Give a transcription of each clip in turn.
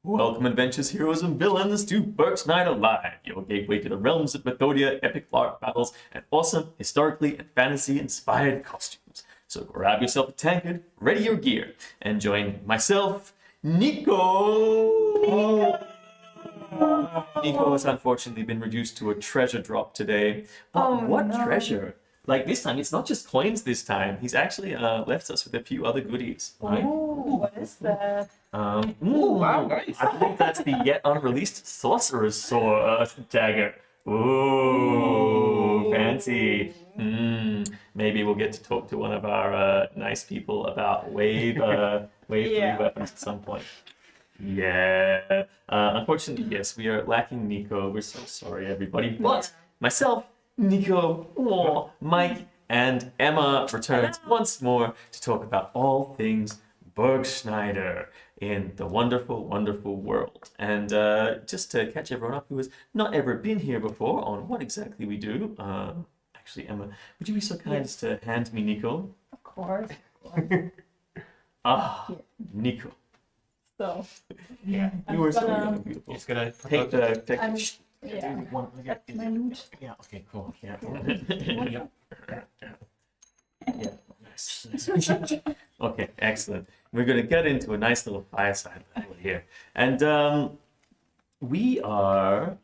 Welcome, adventurers, heroes, and villains, to Burgscneider Live, your gateway to the realms of mythodea, epic LARP battles, and awesome, historically and fantasy-inspired costumes. So grab yourself a tankard, ready your gear, and join myself, Nico! Nico has unfortunately been reduced to a treasure drop today. But what treasure? Like this time, it's not just coins this time. He's actually left us with a few other goodies. Right? Oh, what is that? Wow, nice. I believe that's the yet unreleased Sorcerer's Sword dagger. Ooh, fancy. Maybe we'll get to talk to one of our nice people about wave 3 weapons at some point. Yeah. Unfortunately, yes, we are lacking Nico. We're so sorry, everybody. But myself, Nico, Mike, and Emma returns once more to talk about all things Burgschneider in the wonderful, wonderful world. And just to catch everyone up who has not ever been here before on what exactly we do, actually, Emma, would you be so kind as to hand me Nico? Of course. Nico. So, Yeah. You were so young and beautiful. He's gonna Take the... yeah, that's my loot. Yeah, okay, cool. Yeah. Okay, excellent. We're going to get into a nice little fireside battle here. And we are...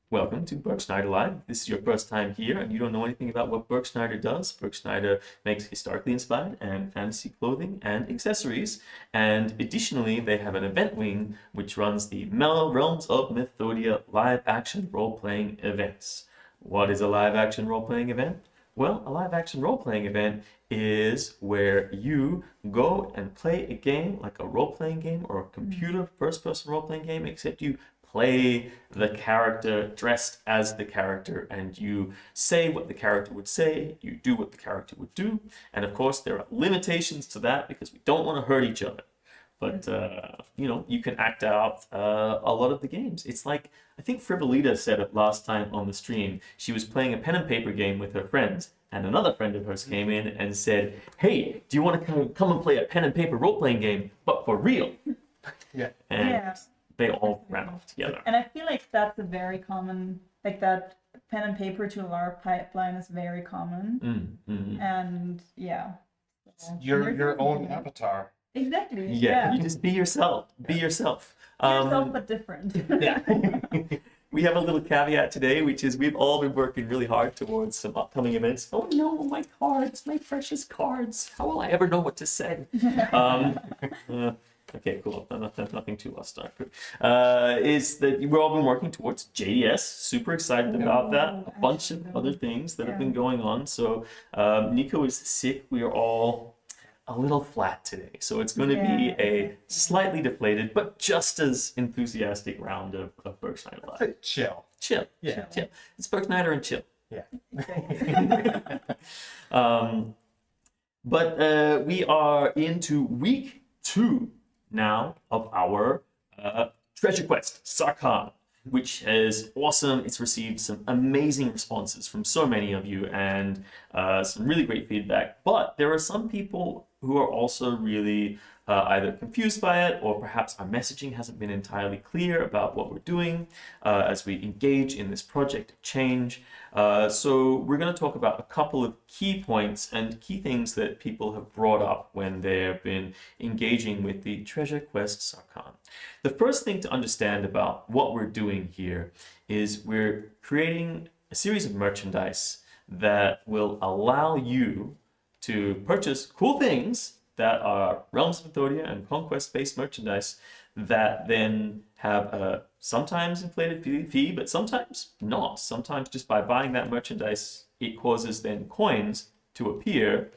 welcome to Burgschneider Live. If this is your first time here and you don't know anything about what Burgschneider does, Burgschneider makes historically inspired and fantasy clothing and accessories. And additionally, they have an event wing which runs the Realms of Mythodea live action role-playing events. What is a live action role-playing event? Well, a live action role-playing event is where you go and play a game like a role-playing game or a computer first-person role-playing game, except you play the character dressed as the character, and you say what the character would say, you do what the character would do, and of course there are limitations to that because we don't want to hurt each other. But, you know, you can act out a lot of the games. It's like, I think Vibalier said it last time on the stream. She was playing a pen and paper game with her friends, and another friend of hers came in and said, hey, do you want to come and play a pen and paper role-playing game, but for real? Yeah. And they all ran off together. And I feel like that's a very common, like that pen and paper to a LARP pipeline is very common. And yeah. So, Your own avatar. Exactly. Yeah, you just be yourself. Be yourself. Yourself, but different. Yeah. We have a little caveat today, which is we've all been working really hard towards some upcoming events. Oh no, my cards, my precious cards. How will I ever know what to say? Okay, cool. Nothing too lost. Is that we've all been working towards JDS. Super excited about that. A bunch of other things that have been going on. So Nico is sick. We are all a little flat today. So it's going to be a slightly deflated, but just as enthusiastic round of Burgschneider Live. Chill. Chill. Yeah. Chill. It's Burgschneider and chill. Yeah. But we are into week 2 now of our treasure quest, Sarkan, which is awesome. It's received some amazing responses from so many of you and some really great feedback. But there are some people who are also really either confused by it, or perhaps our messaging hasn't been entirely clear about what we're doing as we engage in this project of change. So we're going to talk about a couple of key points and key things that people have brought up when they've been engaging with the treasure quest Sarkan. The first thing to understand about what we're doing here is we're creating a series of merchandise that will allow you to purchase cool things that are Realms of Mythodea and Conquest-based merchandise that then have a sometimes inflated fee, but sometimes not. Sometimes just by buying that merchandise, it causes then coins to appear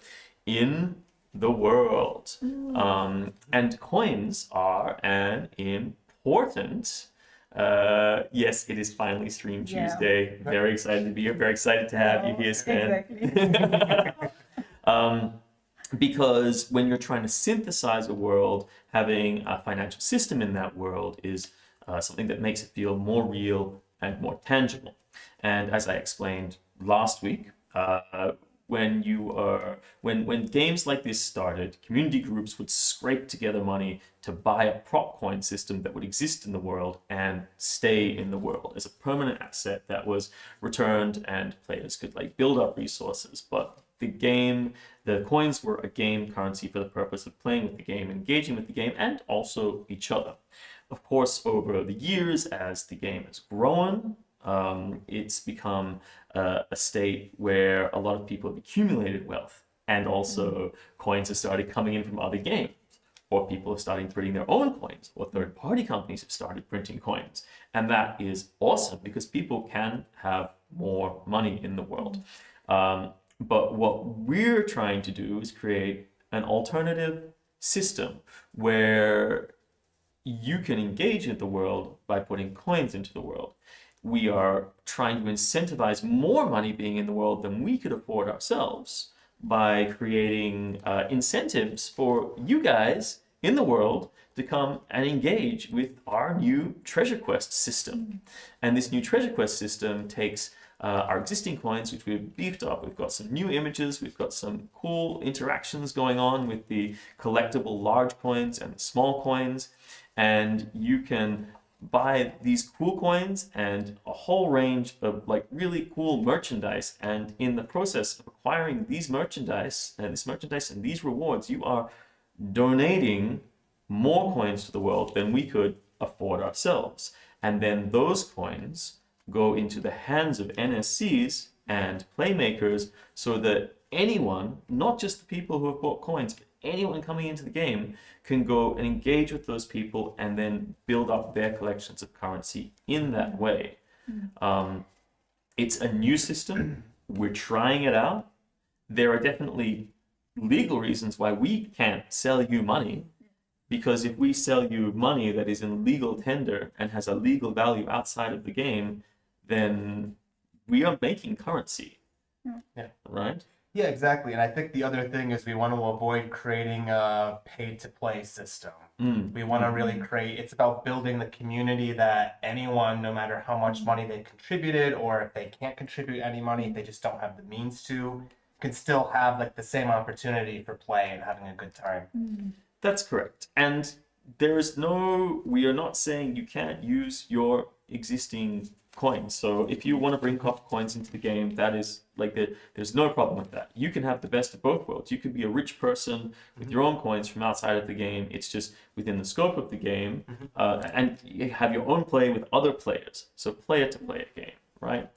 in the world. And coins are an important... yes, it is finally Stream Tuesday. Very excited to be here. Very excited to have you here, Stan. Exactly. Because when you're trying to synthesize a world, having a financial system in that world is something that makes it feel more real and more tangible. And as I explained last week, when when games like this started, community groups would scrape together money to buy a prop coin system that would exist in the world and stay in the world as a permanent asset that was returned, and players could like build up resources. But the coins were a game currency for the purpose of playing with the game, engaging with the game, and also each other. Of course, over the years, as the game has grown, it's become a state where a lot of people have accumulated wealth, and also coins have started coming in from other games, or people have started printing their own coins, or third-party companies have started printing coins. And that is awesome because people can have more money in the world. But what we're trying to do is create an alternative system where you can engage with the world by putting coins into the world. We are trying to incentivize more money being in the world than we could afford ourselves by creating incentives for you guys in the world to come and engage with our new treasure quest system. And this new treasure quest system takes our existing coins, which we've beefed up. We've got some new images, we've got some cool interactions going on with the collectible large coins and the small coins, and you can buy these cool coins and a whole range of like really cool merchandise. And in the process of acquiring these merchandise and these rewards, you are donating more coins to the world than we could afford ourselves. And then those coins go into the hands of NSCs and playmakers so that anyone, not just the people who have bought coins, but anyone coming into the game can go and engage with those people and then build up their collections of currency in that way. It's a new system. We're trying it out. There are definitely legal reasons why we can't sell you money, because if we sell you money that is in legal tender and has a legal value outside of the game, then we are making currency. Yeah. Right? Yeah, exactly. And I think the other thing is we want to avoid creating a pay-to-play system. We want to really it's about building the community that anyone, no matter how much money they contributed, or if they can't contribute any money, if they just don't have the means to, can still have like the same opportunity for play and having a good time. That's correct. And we are not saying you can't use your existing coins. So if you want to bring copper coins into the game, that is like there's no problem with that. You can have the best of both worlds. You could be a rich person with your own coins from outside of the game. It's just within the scope of the game, and you have your own play with other players. So player to player game, right?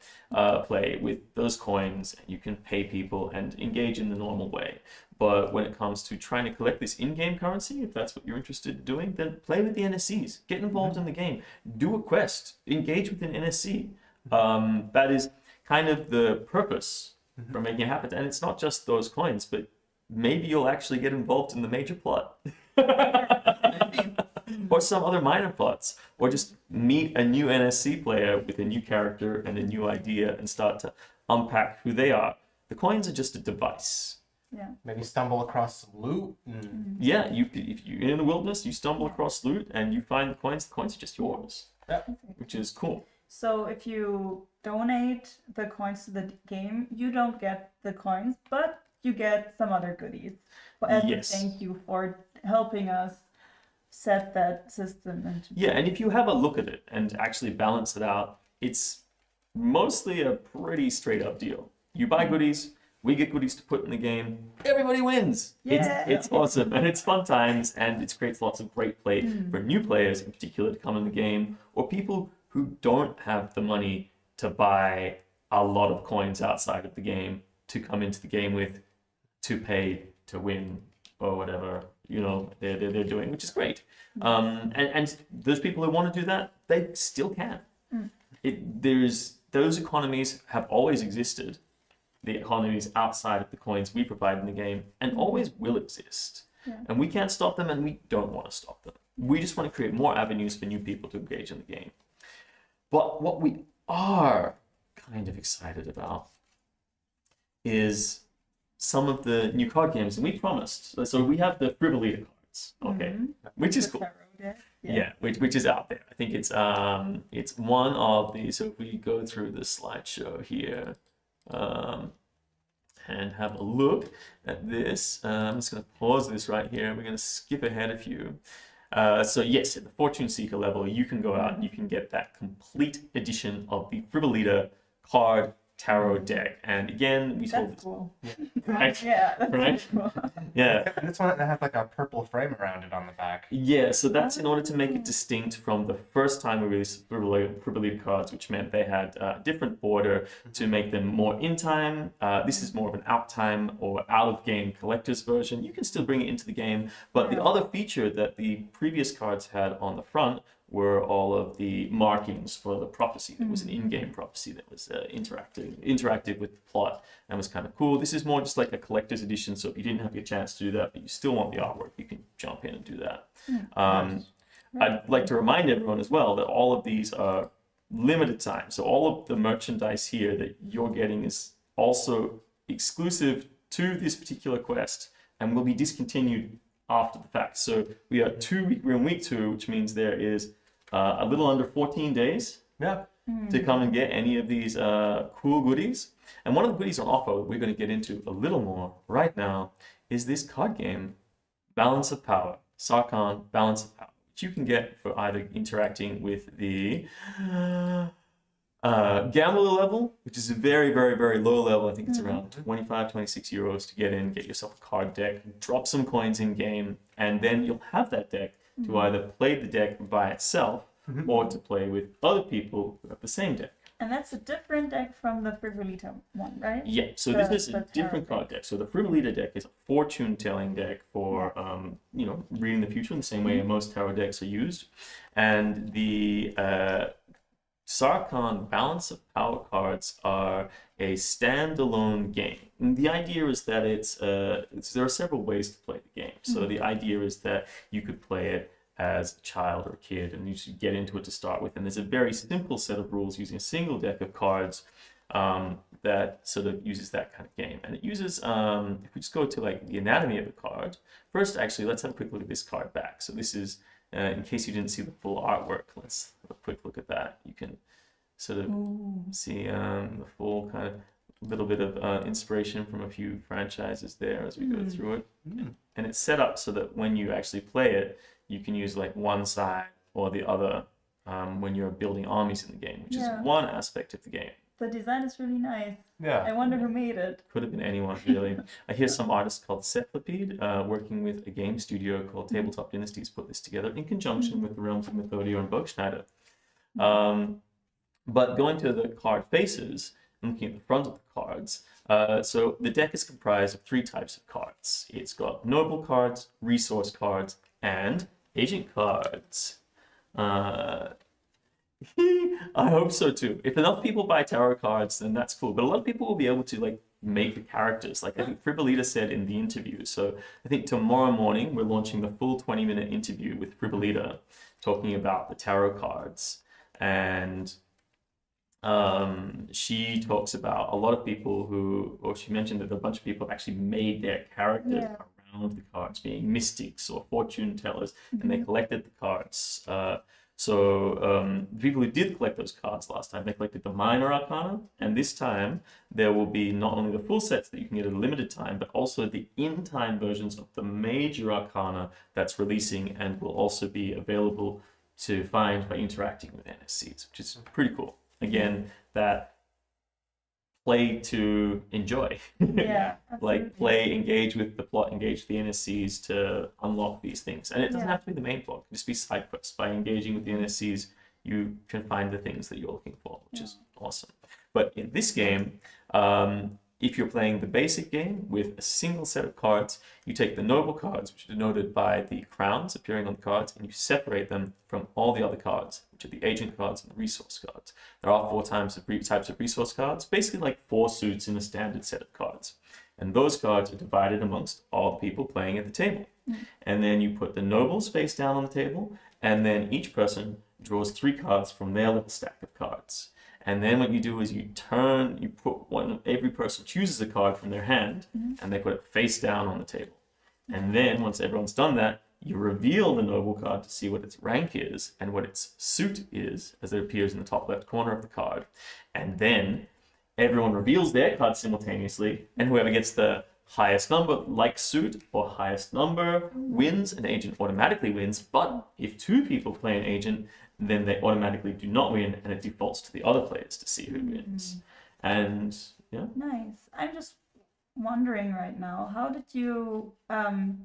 Play with those coins, and you can pay people and engage in the normal way. But when it comes to trying to collect this in-game currency, if that's what you're interested in doing, then play with the NSCs. Get involved in the game. Do a quest. Engage with an NSC. That is kind of the purpose for making it happen. And it's not just those coins, but maybe you'll actually get involved in the major plot. Or some other minor plots. Or just meet a new NSC player with a new character and a new idea and start to unpack who they are. The coins are just a device. Yeah. Maybe stumble across some loot. Yeah, if you're in the wilderness, you stumble across loot and you find the coins are just yours, which is cool. So if you donate the coins to the game, you don't get the coins, but you get some other goodies as a thank you for helping us set that system into Yeah, and if you have a look at it and actually balance it out, it's mostly a pretty straight up deal. You buy goodies, we get goodies to put in the game, everybody wins. Yeah. It's awesome, and it's fun times, and it creates lots of great play for new players in particular to come in the game, or people who don't have the money to buy a lot of coins outside of the game to come into the game with, to pay to win, or whatever, they're doing, which is great. And those people who want to do that, they still can. Those economies have always existed. The economies outside of the coins we provide in the game, and always will exist. Yeah. And we can't stop them, and we don't want to stop them. We just want to create more avenues for new people to engage in the game. But what we are kind of excited about is some of the new card games, and we promised. So we have the Vibalier cards, which is cool. Yeah, which is out there. I think it's one of the. So if we go through the slideshow here. and have a look at this. I'm just going to pause this right here. We're going to skip ahead a few. So yes, at the Fortune Seeker level, you can go out, you can get that complete edition of the Vibalier card tarot deck. And again, we told That's cool. right? Yeah, that's Right? cool. Yeah. And this one has like a purple frame around it on the back. Yeah, so that's in order to make it distinct from the first time we released Vibalier cards, which meant they had a different border to make them more in time. This is more of an out time or out of game collector's version. You can still bring it into the game, but the other feature that the previous cards had on the front were all of the markings for the prophecy. There was an in-game prophecy that was interactive with the plot and was kind of cool. This is more just like a collector's edition, so if you didn't have your chance to do that, but you still want the artwork, you can jump in and do that. I'd like to remind everyone as well that all of these are limited time. So all of the merchandise here that you're getting is also exclusive to this particular quest and will be discontinued after the fact. So we're in week 2, which means there is a little under 14 days to come and get any of these cool goodies. And one of the goodies on offer that we're going to get into a little more right now is this card game, Balance of Power, Sarkan Balance of Power, which you can get for either interacting with the gambler level, which is a very, very, very low level. I think it's around 25, 26 euros to get in, get yourself a card deck, drop some coins in game, and then you'll have that deck to either play the deck by itself or to play with other people who have the same deck. And that's a different deck from the Vibalier one, right? Yeah, so this is a different card deck. So the Vibalier deck is a fortune-telling deck for, reading the future in the same way most tarot decks are used. And the Sarkan Balance of Power cards are a standalone game. And the idea is that there are several ways to play the game. So the idea is that you could play it as a child or a kid, and you should get into it to start with. And there's a very simple set of rules using a single deck of cards that sort of uses that kind of game. And it uses, if we just go to like the anatomy of the card, first actually let's have a quick look at this card back. So this is, in case you didn't see the full artwork, let's have a quick look at that. You can sort of see the full kind of little bit of inspiration from a few franchises there as we go through it. And it's set up so that when you actually play it, you can use like one side or the other when you're building armies in the game, which is one aspect of the game. The design is really nice. Yeah. I wonder who made it. Could have been anyone, really. I hear some artist called Cephalopede working with a game studio called Tabletop Dynasties put this together in conjunction with the realms of mythodea and Burgschneider. But going to the card faces and looking at the front of the cards, so the deck is comprised of 3 types of cards. It's got noble cards, resource cards, and agent cards. I hope so too. If enough people buy tarot cards, then that's cool. But a lot of people will be able to like make the characters. Like I think Vibalier said in the interview. So I think tomorrow morning we're launching the full 20-minute interview with Vibalier talking about the tarot cards. And she talks about a lot of people she mentioned that a bunch of people have actually made their characters around the cards, being mystics or fortune tellers, and they collected the cards. So the people who did collect those cards last time, they collected the minor arcana, and this time there will be not only the full sets that you can get at a limited time, but also the in-time versions of the major arcana that's releasing and will also be available to find by interacting with NSCs, which is pretty cool. Again, that play to enjoy. Yeah. Like play, engage with the plot, engage the NSCs to unlock these things. And it doesn't have to be the main plot, it can just be side quests. By engaging with the NSCs, you can find the things that you're looking for, which is awesome. But in this game, if you're playing the basic game with a single set of cards, you take the noble cards, which are denoted by the crowns appearing on the cards, and you separate them from all the other cards, which are the agent cards and the resource cards. There are 4 types of resource cards, basically like 4 suits in a standard set of cards. And those cards are divided amongst all the people playing at the table. And then you put the nobles face down on the table, and then each person draws 3 cards from their little stack of cards. And then what you do is you put every person chooses a card from their hand, and they put it face down on the table. And then once everyone's done that, you reveal the noble card to see what its rank is and what its suit is as it appears in the top left corner of the card. And then everyone reveals their card simultaneously, and whoever gets the highest number, like suit, or highest number, wins. An agent automatically wins, but if two people play an agent, then they automatically do not win, and it defaults to the other players to see who wins. And yeah. Nice. I'm just wondering right now, how did you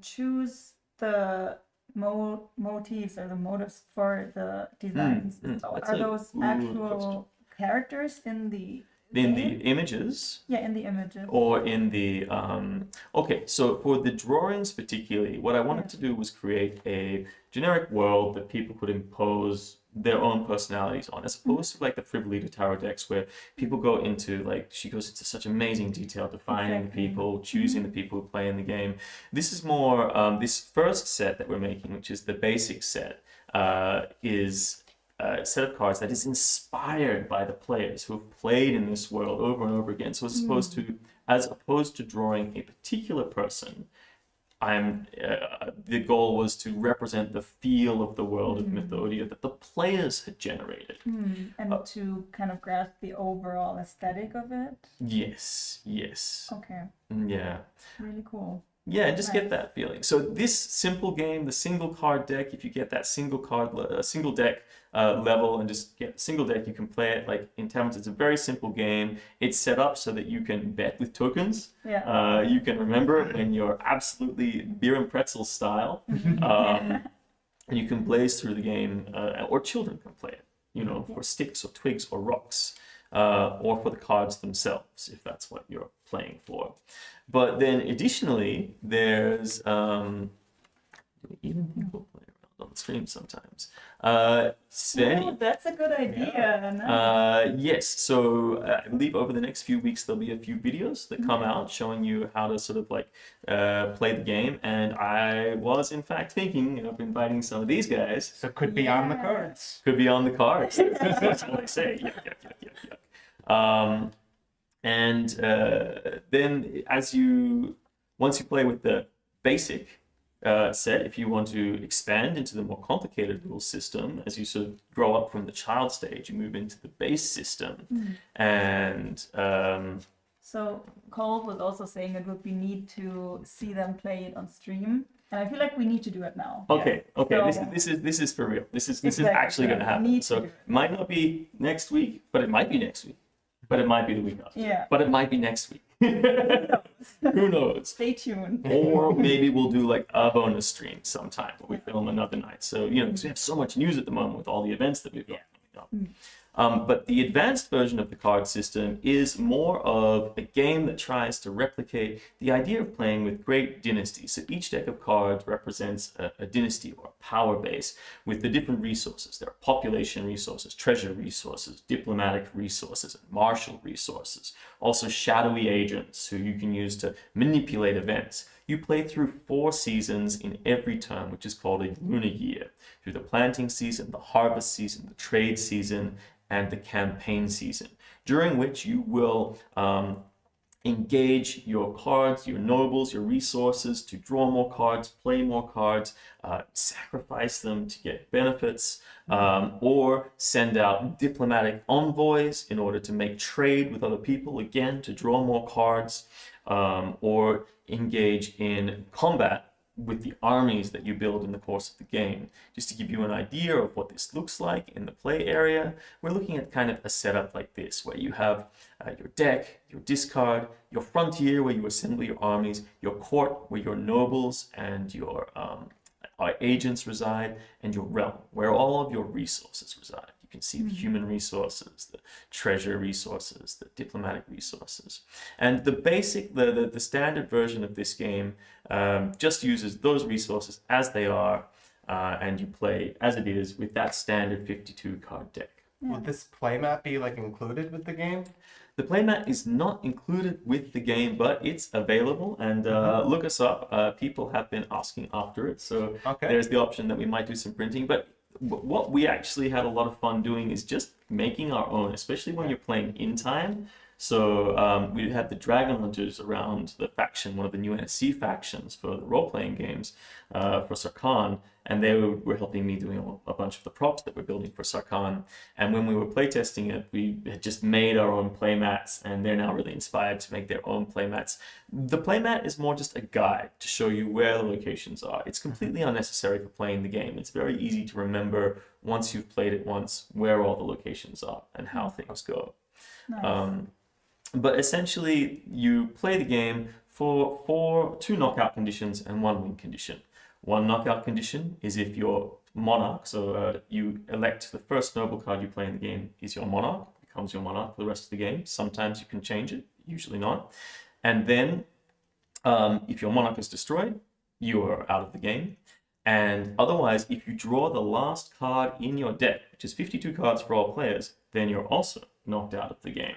choose the motifs or the motives for the designs? So are those actual characters in the images? Yeah, in the images. Or in the okay, so for the drawings particularly, what I wanted to do was create a generic world that people could impose their own personalities on, as opposed to like the Vibalier tarot decks where people go into, like, she goes into such amazing detail defining the people, choosing the people who play in the game. This is more this first set that we're making, which is the basic set, is a set of cards that is inspired by the players who have played in this world over and over again. So as opposed to drawing a particular person, the goal was to represent the feel of the world of mythodea that the players had generated. And to kind of grasp the overall aesthetic of it? Yes. Okay. Yeah. Really cool. Yeah, and just get that feeling. So this simple game, the single card deck, if you get that single deck level and just get a single deck, you can play it like in terms. It's a very simple game. It's set up so that you can bet with tokens. Yeah. You can remember it when you're absolutely beer and pretzel style. And you can blaze through the game, or children can play it, for sticks or twigs or rocks. Or for the cards themselves, if that's what you're playing for. But then additionally, there's even people play around on the stream sometimes. That's a good idea. Yes, so I believe over the next few weeks there'll be a few videos that come out showing you how to sort of like play the game, and I was in fact thinking of inviting some of these guys. So could be on the cards. Could be on the cards. That's what I say. Yeah. And then once you play with the basic set, if you want to expand into the more complicated rule system, as you sort of grow up from the child stage, you move into the base system. And so Cole was also saying it would be neat to see them play it on stream. And I feel like we need to do it now. Okay. So, This is for real. This is actually going to happen. So it might not be next week, but it might be next week. But it might be the week after. Yeah. But it might be next week. Who knows? Stay tuned. Or maybe we'll do like a bonus stream sometime where we film another night. So, because we have so much news at the moment with all the events that we've got coming up. But the advanced version of the card system is more of a game that tries to replicate the idea of playing with great dynasties. So each deck of cards represents a dynasty or a power base with the different resources. There are population resources, treasure resources, diplomatic resources, and martial resources. Also shadowy agents who you can use to manipulate events. You play through 4 seasons in every term, which is called a lunar year. Through the planting season, the harvest season, the trade season, and the campaign season, during which you will engage your cards, your nobles, your resources to draw more cards, play more cards, sacrifice them to get benefits, or send out diplomatic envoys in order to make trade with other people, again, to draw more cards, or engage in combat with the armies that you build in the course of the game. Just to give you an idea of what this looks like in the play area, we're looking at kind of a setup like this, where you have your deck, your discard, your frontier where you assemble your armies, your court where your nobles and your agents reside, and your realm where all of your resources reside. You can see the human resources, the treasure resources, the diplomatic resources. And the basic, the standard version of this game just uses those resources as they are, and you play as it is with that standard 52 card deck. Will this playmat be like included with the game? The playmat is not included with the game, but it's available, and look us up. People have been asking after it, so there's the option that we might do some printing. But what we actually had a lot of fun doing is just making our own, especially when you're playing in time. So we had the Dragon Hunters around the faction, one of the new NSC factions for the role-playing games for Sarkan, and they were helping me doing a bunch of the props that we're building for Sarkan. And when we were playtesting it, we had just made our own playmats, and they're now really inspired to make their own playmats. The playmat is more just a guide to show you where the locations are. It's completely unnecessary for playing the game. It's very easy to remember once you've played it once where all the locations are and how things go. Nice. But essentially, you play the game for 2 knockout conditions and 1 win condition. 1 knockout condition is if you're monarch, so you elect the first noble card you play in the game is your monarch, becomes your monarch for the rest of the game. Sometimes you can change it, usually not. And then, if your monarch is destroyed, you are out of the game. And otherwise, if you draw the last card in your deck, which is 52 cards for all players, then you're also knocked out of the game.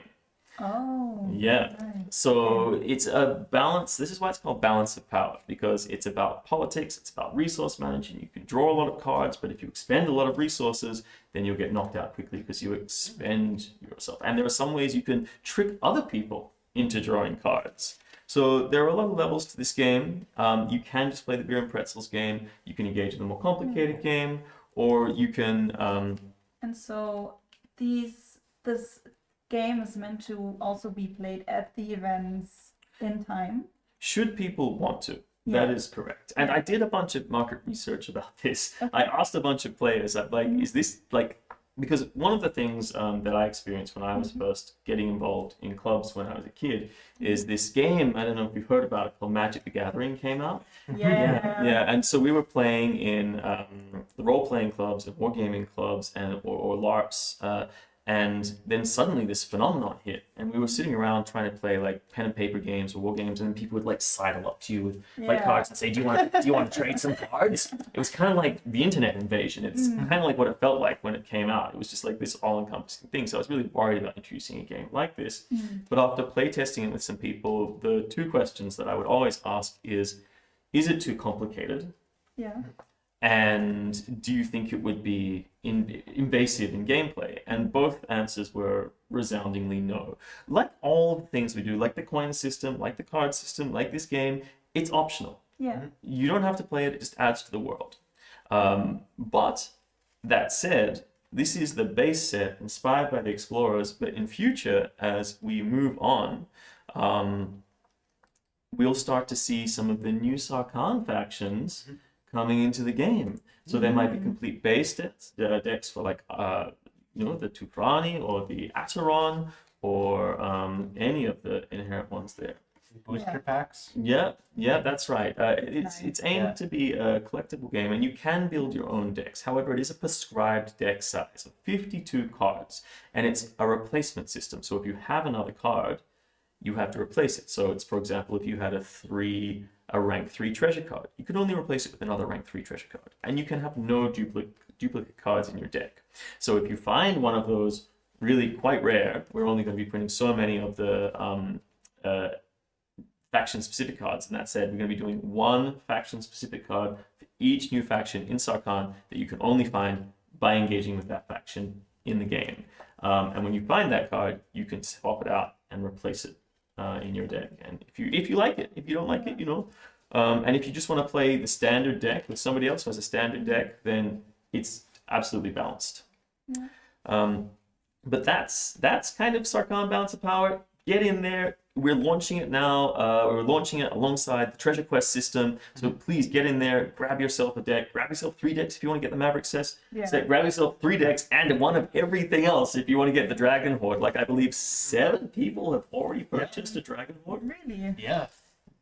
Oh. Yeah. Nice. So it's a balance. This is why it's called balance of power, because it's about politics, it's about resource management. You can draw a lot of cards, but if you expend a lot of resources, then you'll get knocked out quickly because you expend yourself. And there are some ways you can trick other people into drawing cards. So there are a lot of levels to this game. You can just play the beer and pretzels game. You can engage in the more complicated game, or you can... And so this game is meant to also be played at the events in time. Should people want to? Yeah. That is correct. And I did a bunch of market research about this. Okay. I asked a bunch of players, is this because one of the things that I experienced when I was first getting involved in clubs when I was a kid is this game, I don't know if you've heard about it, called Magic the Gathering came out. Yeah. And so we were playing in the role-playing clubs and wargaming clubs or LARPs, and then suddenly this phenomenon hit, and we were sitting around trying to play like pen and paper games or war games, and then people would like sidle up to you with like cards and say, "Do you want to trade some cards?" It was kind of like the internet invasion. It's kind of like what it felt like when it came out. It was just like this all-encompassing thing. So I was really worried about introducing a game like this. But after playtesting it with some people, the 2 questions that I would always ask is it too complicated? Yeah. And do you think it would be invasive in gameplay? And both answers were resoundingly no. Like all the things we do, like the coin system, like the card system, like this game, it's optional. Yeah. You don't have to play it, it just adds to the world. But that said, this is the base set inspired by the Explorers, but in future, as we move on, we'll start to see some of the new Sarkan factions coming into the game. So there might be complete base decks for like the Tufrani or the Atteron or any of the inherent ones there. Booster packs. Yeah, that's right. It's aimed to be a collectible game, and you can build your own decks. However, it is a prescribed deck size of 52 cards, and it's a replacement system. So if you have another card, you have to replace it. So it's, for example, if you had a rank 3 treasure card, you can only replace it with another rank 3 treasure card, and you can have no duplicate cards in your deck. So if you find one of those really quite rare, we're only going to be printing so many of the faction-specific cards, and that said, we're going to be doing 1 faction-specific card for each new faction in Sarkan that you can only find by engaging with that faction in the game. And when you find that card, you can swap it out and replace it in your deck. And if you like it, if you don't like it, and if you just want to play the standard deck with somebody else who has a standard deck, then it's absolutely balanced. But that's kind of Sarkan Balance of Power. Get in there. We're launching it now. We're launching it alongside the Treasure Quest system. So please get in there, grab yourself a deck, grab yourself 3 decks if you want to get the Maverick set. Grab yourself 3 decks and one of everything else if you want to get the Dragon Horde. Like I believe 7 people have already purchased a Dragon Horde. Really? Yeah.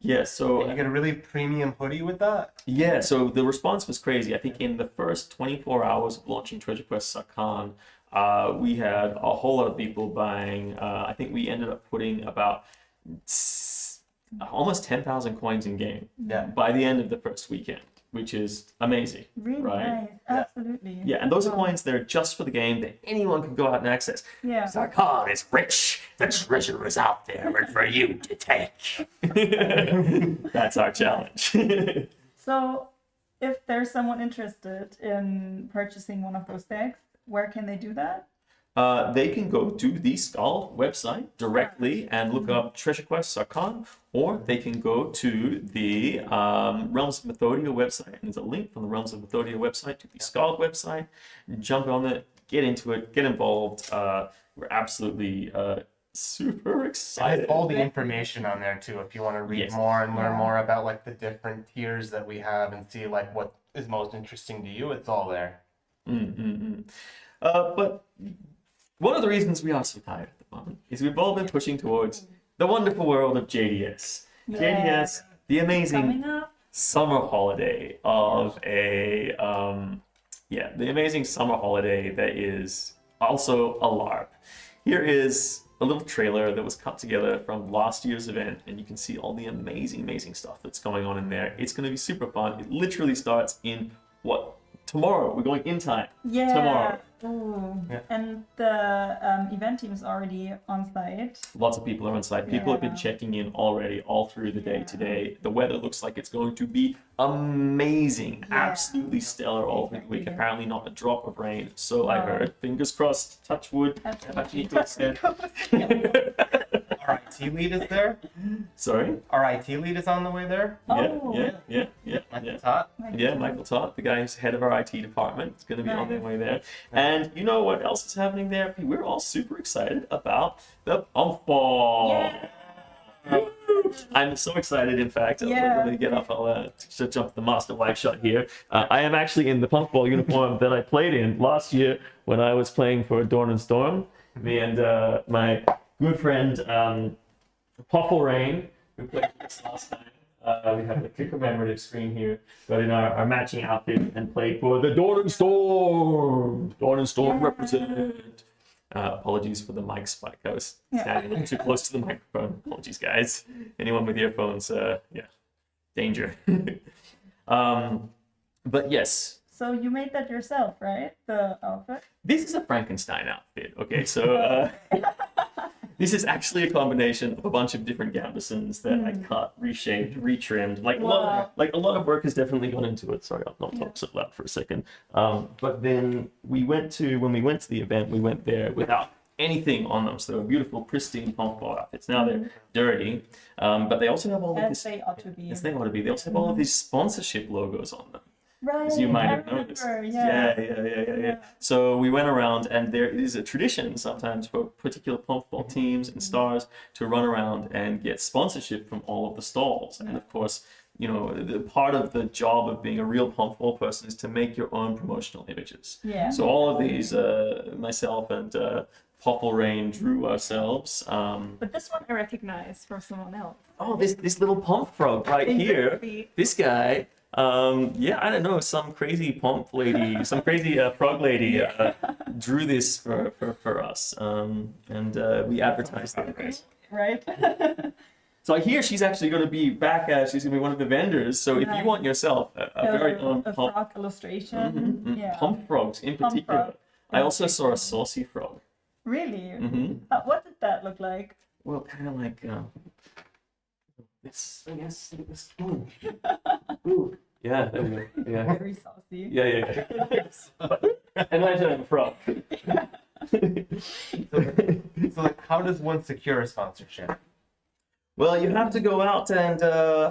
Yeah, so you get a really premium hoodie with that? Yeah, so the response was crazy. I think in the first 24 hours of launching Treasure Quest Sarkan, we had a whole lot of people buying. I think we ended up putting about almost 10,000 coins in game by the end of the first weekend, which is amazing. Really right? nice. Absolutely. Yeah, and those are coins that are just for the game that anyone can go out and access. Yeah. Sarkan is rich. The treasure is out there and for you to take. That's our challenge. So, if there's someone interested in purchasing one of those decks, where can they do that? they can go to the Skull website directly and look up Treasure Quest Sarkan, or they can go to the Realms of Mythodia website, and there's a link from the Realms of Mythodia website to the Skull website. Jump on it, get into it, get involved. We're absolutely super excited. All the information on there too, if you want to read more and learn more about like the different tiers that we have and see like what is most interesting to you, it's all there. But one of the reasons we are so tired at the moment is we've all been pushing towards the wonderful world of JDS. JDS, the amazing summer holiday of the amazing summer holiday that is also a LARP. Here is a little trailer that was cut together from last year's event, and you can see all the amazing stuff that's going on in there. It's going to be super fun. It literally starts in tomorrow. We're going in time. Tomorrow. And the event team is already on site. Lots of people are on site. People have been checking in already all through the day today. The weather looks like it's going to be amazing. Absolutely stellar all through the week. Apparently not a drop of rain. So I heard. Fingers crossed. Touch wood. Our IT lead is there. Sorry? Our IT lead is on the way there. Michael Todd. Michael Todd, the guy who's head of our IT department, is going to be on their way there. And you know what else is happening there? We're all super excited about the Pompf Ball. I'm so excited, in fact. Let me get up. I'll jump the master wide shot here. I am actually in the Pompf Ball uniform that I played in last year when I was playing for Dawn and Storm. Me and my good friend Pompf Rain, who played with us last time. We have the commemorative screen here, but in our matching outfit and played for the Dawn and Storm. Dawn and Storm represent. Apologies for the mic spike. I was standing a little too close to the microphone. Apologies, guys. Anyone with earphones, danger. But yes. So you made that yourself, right? The outfit? This is a Frankenstein outfit. Okay, so this is actually a combination of a bunch of different gambesons that I cut, reshaped, retrimmed. A lot of work has definitely gone into it. Sorry, I'll not talk so loud for a second. But then when we went to the event, we went there without anything on them. So they were beautiful, pristine Pompf Ball outfits. Now they're dirty, but they also have all of this. They ought to be. As they ought to be. They also have all of these sponsorship logos on them. Right, as you might have noticed. Yeah. So we went around, and there is a tradition sometimes for particular Pompf Ball teams and stars to run around and get sponsorship from all of the stalls. And of course, you know, the part of the job of being a real Pompf Ball person is to make your own promotional images. Yeah. So all of these, myself and Pompf Rain drew ourselves. But this one I recognize from someone else. Oh, this little Pompf frog right here. This guy. I don't know, some crazy Pompf lady, some crazy frog lady drew this for us, and we advertised it. Right. So I hear she's actually going to be back. She's going to be one of the vendors. So if you want yourself a very own frog illustration, Pompf frogs in particular. I also saw a saucy frog. Really? What did that look like? Well, kind of like this, I guess. Ooh. Yeah, there we go. Yeah. Very saucy. Yeah. Imagine I'm a frog. So like, how does one secure a sponsorship? Well, you have to go out and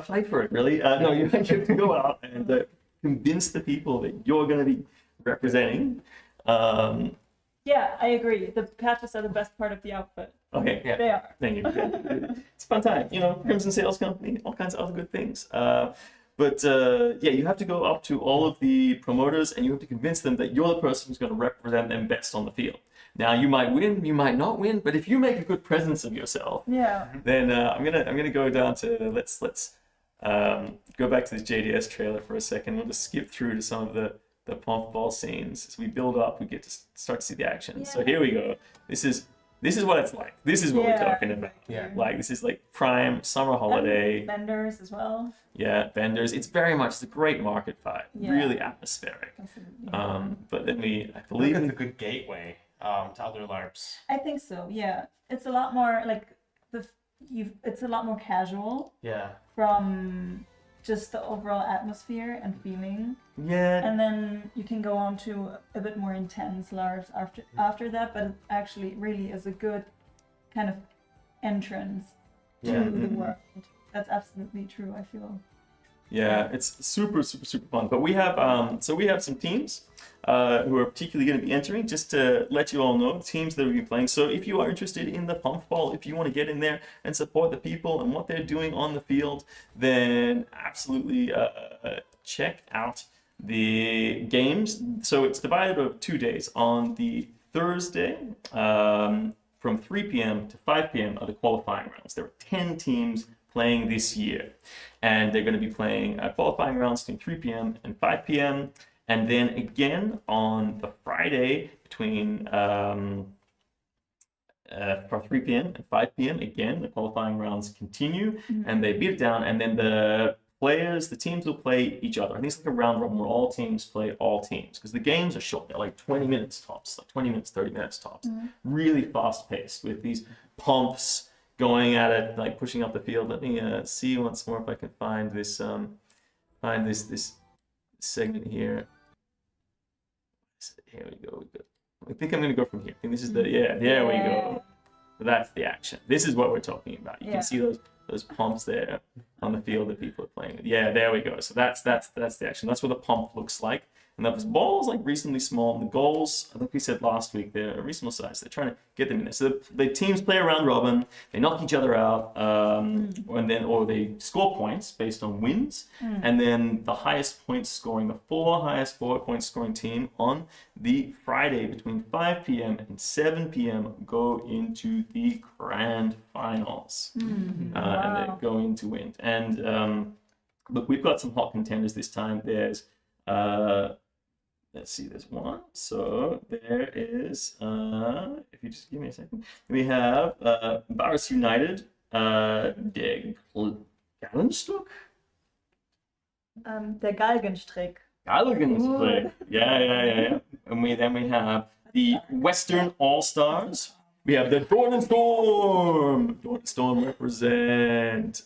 fight for it, really. No, you have to go out and convince the people that you're going to be representing. Yeah, I agree. The patches are the best part of the outfit. Okay, yeah. They are. Thank you. It's a fun time, you know, Crimson Sales Company, all kinds of other good things. But you have to go up to all of the promoters and you have to convince them that you're the person who's going to represent them best on the field. Now, you might win, you might not win, but if you make a good presence of yourself, then I'm gonna go down to let's go back to this JDS trailer for a second. We'll just skip through to some of the Pompf Ball scenes. As we build up, we get to start to see the action. So here we go. This is what it's like. This is what we're talking about. Yeah. Like, this is like prime summer holiday. And vendors as well. Yeah, vendors. It's very much, it's a great market vibe. Yeah. Really atmospheric. But then I believe it's a good gateway to other LARPs. I think so. Yeah, it's a lot more like it's a lot more casual. Yeah. From just the overall atmosphere and feeling. Yeah. And then you can go on to a bit more intense LARPs after that, but it actually really is a good kind of entrance to the world. That's absolutely true, I feel. Yeah, it's super fun. But we have some teams who are particularly going to be entering. Just to let you all know, the teams that will be playing. So if you are interested in the Pompf Ball, if you want to get in there and support the people and what they're doing on the field, then absolutely check out the games. So it's divided over 2 days. On the Thursday, from 3 p.m. to 5 p.m. are the qualifying rounds. There are 10 teams playing this year, and they're going to be playing qualifying rounds between 3 p.m. and 5 p.m. And then again on the Friday between from 3 p.m. and 5 p.m. again the qualifying rounds continue, and they beat it down, and then the teams will play each other. I think it's like a round robin where all teams play all teams, because the games are short. They're like 20 minutes tops, like 20 minutes, 30 minutes tops. Really fast paced with these pomps going at it, like pushing up the field. Let me see once more if I can find this this segment here. Here we go. I think I'm going to go from here. I think this is the there we go. So that's the action. This is what we're talking about. You can see those pomps there on the field that people are playing with. Yeah, there we go. So that's the action. That's what the pomp looks like. And the ball's like reasonably small. And the goals, I think we said last week, they're a reasonable size. They're trying to get them in there. So the teams play a round robin. They knock each other out, or they score points based on wins. And then the highest points scoring, the 4 highest point scoring team on the Friday between 5 p.m. and 7 p.m. go into the grand finals. And they go into win. And look, we've got some hot contenders this time. There's let's see, there's one. So there is, if you just give me a second, we have Burgscneider, der Gallenstock? Der Galgenstrick. Galgenstrick. Yeah. And then we have the Western All-Stars. We have the Dornenstorm. Dornenstorm represent.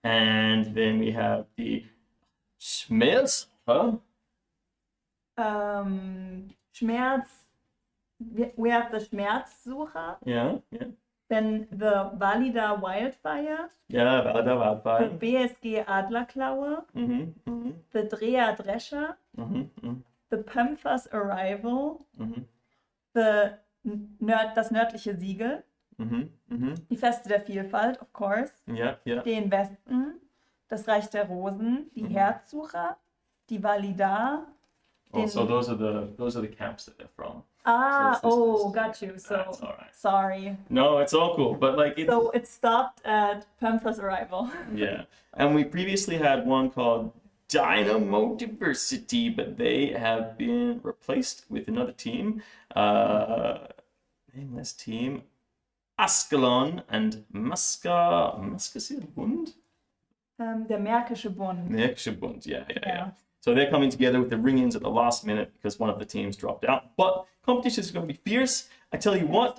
And then we have the Schmerz. Schmerz. We have the Schmerzsucher. Yeah. Then the Valida Wildfire. Yeah, Valida Wildfire. The BSG Adlerklaue. The Dreher Drescher. The Pompf's Arrival. Das nördliche Siegel. Die Feste der Vielfalt, of course. Yeah. Den Westen. Das Reich der Rosen. Die Herzsucher. Die Valida. So those are the camps that they're from. Got you. So that's all right. Sorry. No, it's all cool. But so it stopped at Pompf's Arrival. Yeah. And we previously had one called Dynamo Diversity, but they have been replaced with another team. Nameless team. Askelon and Märkischer Bund? Der Märkische Bund. Märkische Bund, yeah. So they're coming together with the ring-ins at the last minute because one of the teams dropped out. But competition is going to be fierce. I tell you what,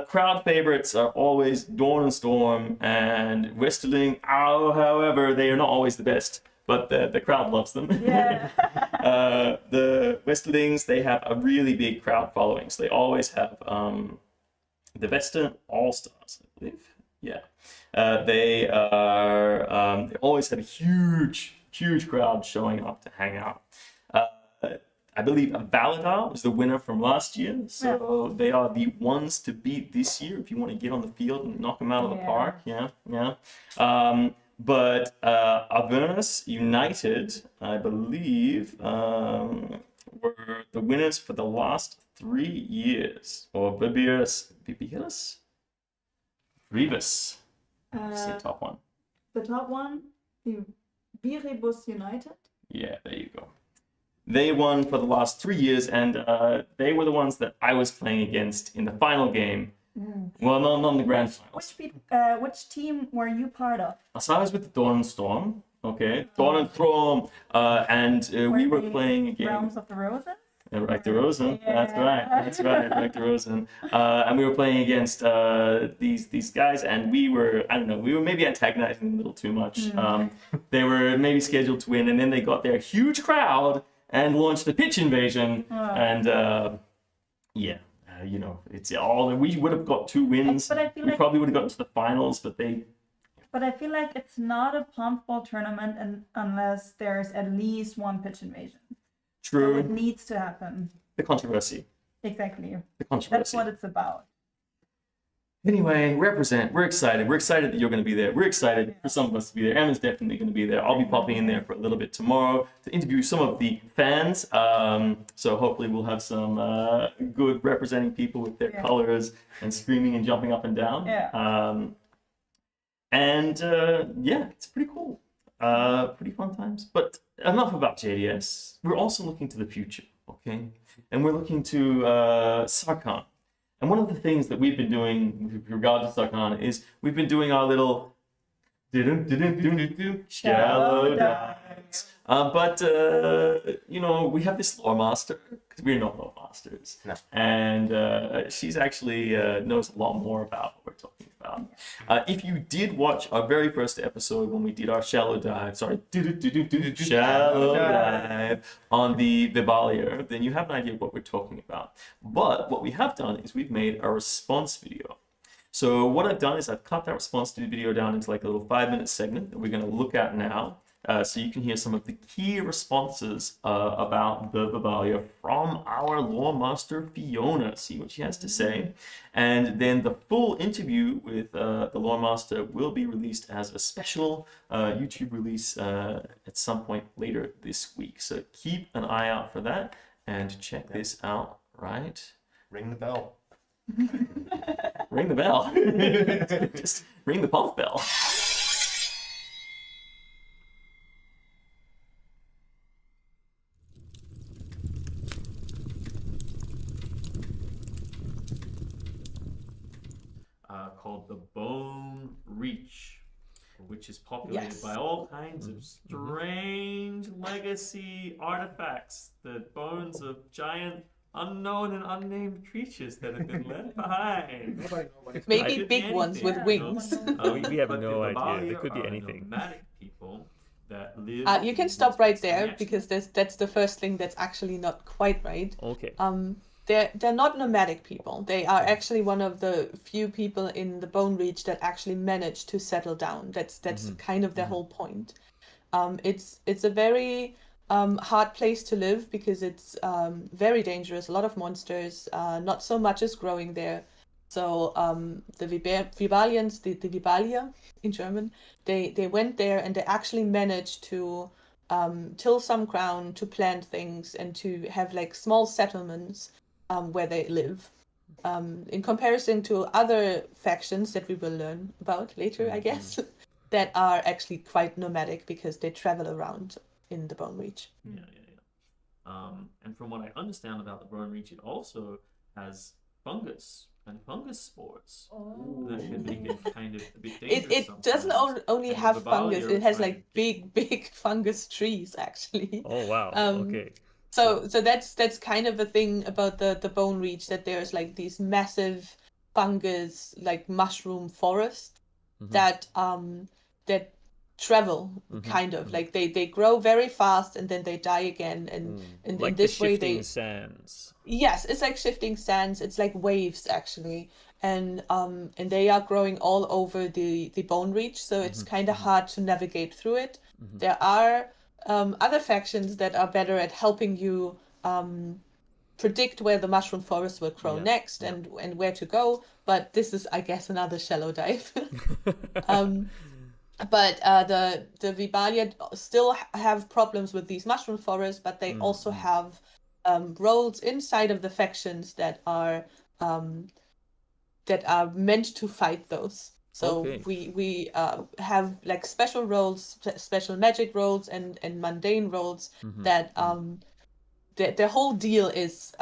crowd favorites are always Dornenstorm and Westerling. However, they are not always the best, but the crowd loves them. Yeah. The Westerlings, they have a really big crowd following. So they always have the Western All-Stars, I believe. Yeah. They always have a huge crowd showing up to hang out. I believe Valida was the winner from last year, so they are the ones to beat this year if you want to get on the field and knock them out of the park. Yeah. But Avernus United, I believe, were the winners for the last 3 years. Or Vibalier? Rebus. That's the top one. The top one? The Viribus United? Yeah, there you go. They won for the last 3 years, and they were the ones that I was playing against in the final game. Well, not in the grand finals. Which team were you part of? So I was with the Dornenstorm, okay? Dornenstorm, and we were playing a game. Realms of the Roses? And Rector Rosen. That's right. Rector Rosen. And we were playing against these guys, and we were maybe antagonizing them a little too much. They were maybe scheduled to win, and then they got their huge crowd and launched a pitch invasion. And it's all. We would have got 2 wins. But I feel we like probably would have gotten to the finals, but they. But I feel like it's not a Pompf Ball tournament unless there's at least 1 pitch invasion. True. So it needs to happen. The controversy. Exactly. The controversy. That's what it's about. Anyway, represent. We're excited. We're excited that you're going to be there. We're excited for some of us to be there. Emma's definitely going to be there. I'll be popping in there for a little bit tomorrow to interview some of the fans. So hopefully we'll have some good representing people with their colors and screaming and jumping up and down. It's pretty cool. Pretty fun times. But enough about JDS. We're also looking to the future, okay? And we're looking to Sarkan. And one of the things that we've been doing with regard to Sarkan is we've been doing our little shallow dives. We have this lore master, because we're not lore masters. No. And she's actually knows a lot more about what we're talking about. If you did watch our very first episode when we did our shallow dive on the Vibalier, then you have an idea of what we're talking about. But what we have done is we've made a response video. So what I've done is I've cut that response to the video down into like a little 5-minute segment that we're going to look at now. So you can hear some of the key responses about the Vibalier from our Lore Master Fiona. See what she has to say. And then the full interview with the Lore Master will be released as a special YouTube release at some point later this week. So keep an eye out for that and check this out, right? Ring the bell. Ring the bell. Just ring the Pompf bell. Called the Bone Reach, which is populated by all kinds of strange legacy artifacts, the bones of giant unknown and unnamed creatures that have been left behind. Maybe big ones with wings. We have no idea. There could be anything. Nomadic people that live You can stop right there because that's the first thing that's actually not quite right. Okay. They're not nomadic people. They are actually one of the few people in the Bone Reach that actually managed to settle down. That's kind of their whole point. It's a very hard place to live because it's very dangerous. A lot of monsters. Not so much is growing there. So the Vibalians, the Vibalier in German, they went there and they actually managed to till some ground, to plant things, and to have like small settlements where they live. In comparison to other factions that we will learn about later, I guess, that are actually quite nomadic because they travel around in the Bone Reach. And from what I understand about the Bone Reach, it also has fungus and fungus spores that can make it kind of a bit dangerous. It doesn't only have fungus, it has like big fungus trees actually. Oh wow. Okay. So that's kind of a thing about the Bone Reach, that there's like these massive fungus, like mushroom forests that travel kind of like they grow very fast and then they die again, and like in this the way shifting sands. Yes, it's like shifting sands. It's like waves actually, and they are growing all over the Bone Reach, so it's kind of hard to navigate through it. There are other factions that are better at helping you predict where the mushroom forest will grow next and where to go. But this is, I guess, another shallow dive. But the Vibalier still have problems with these mushroom forests, but they also have roles inside of the factions that are meant to fight those. So we have like special roles, special magic roles, and mundane roles that their whole deal is